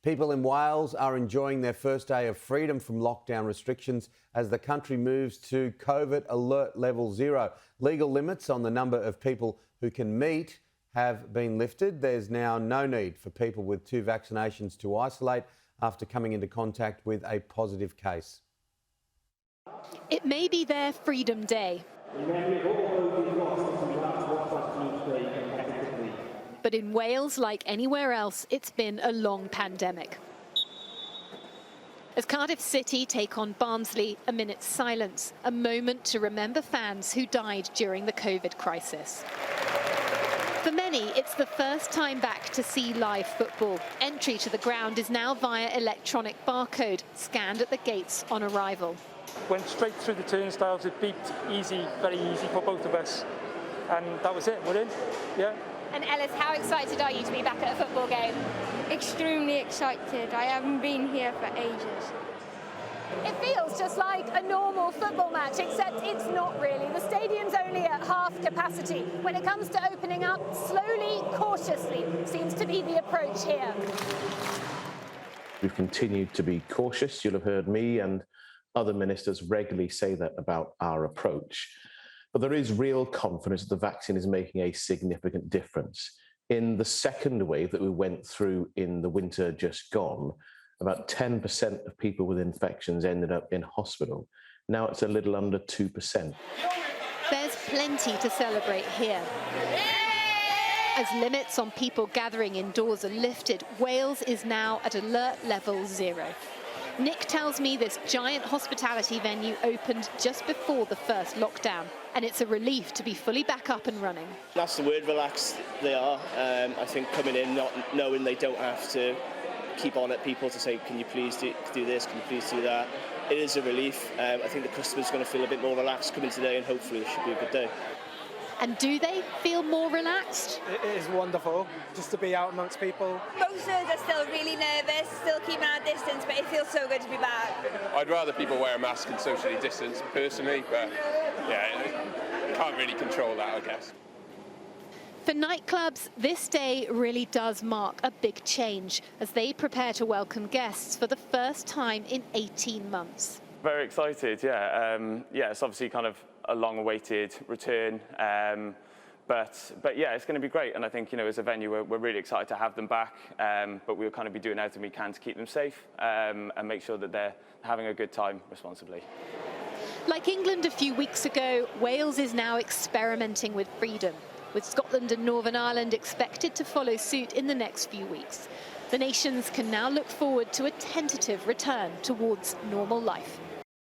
People in Wales are enjoying their first day of freedom from lockdown restrictions as the country moves to COVID alert level 0. Legal limits on the number of people who can meet have been lifted. There's now no need for people with 2 vaccinations to isolate after coming into contact with a positive case. It may be their Freedom Day. But in Wales, like anywhere else, it's been a long pandemic. As Cardiff City take on Barnsley, a minute's silence, a moment to remember fans who died during the COVID crisis. For many, it's the first time back to see live football. Entry to the ground is now via electronic barcode, scanned at the gates on arrival. Went straight through the turnstiles, it beeped, easy, very easy for both of us. And that was it, we're in, yeah. And Ellis, how excited are you to be back at a football game? Extremely excited. I haven't been here for ages. It feels just like a normal football match, except it's not really. The stadium's only at half capacity. When it comes to opening up, slowly, cautiously, seems to be the approach here. We've continued to be cautious. You'll have heard me and other ministers regularly say that about our approach. But there is real confidence that the vaccine is making a significant difference. In the second wave that we went through in the winter just gone, about 10% of people with infections ended up in hospital. Now it's a little under 2%. There's plenty to celebrate here. As limits on people gathering indoors are lifted, Wales is now at alert level 0. Nick tells me this giant hospitality venue opened just before the first lockdown, and it's a relief to be fully back up and running. That's the word, relaxed they are. I think coming in not knowing they don't have to keep on at people to say, can you please do this, can you please do that? It is a relief. I think the customer's going to feel a bit more relaxed coming today, and hopefully it should be a good day. And do they feel more relaxed? It is wonderful just to be out amongst people. Most of us are still really nervous, still keeping our distance, but it feels so good to be back. I'd rather people wear a mask and socially distance personally, but yeah, can't really control that, I guess. For nightclubs, this day really does mark a big change as they prepare to welcome guests for the first time in 18 months. Very excited, yeah. It's obviously kind of a long-awaited return, but yeah, it's going to be great. And I think, as a venue, we're really excited to have them back, but we'll kind of be doing everything we can to keep them safe and make sure that they're having a good time responsibly. Like England a few weeks ago, Wales is now experimenting with freedom, with Scotland and Northern Ireland expected to follow suit in the next few weeks. The nations can now look forward to a tentative return towards normal life.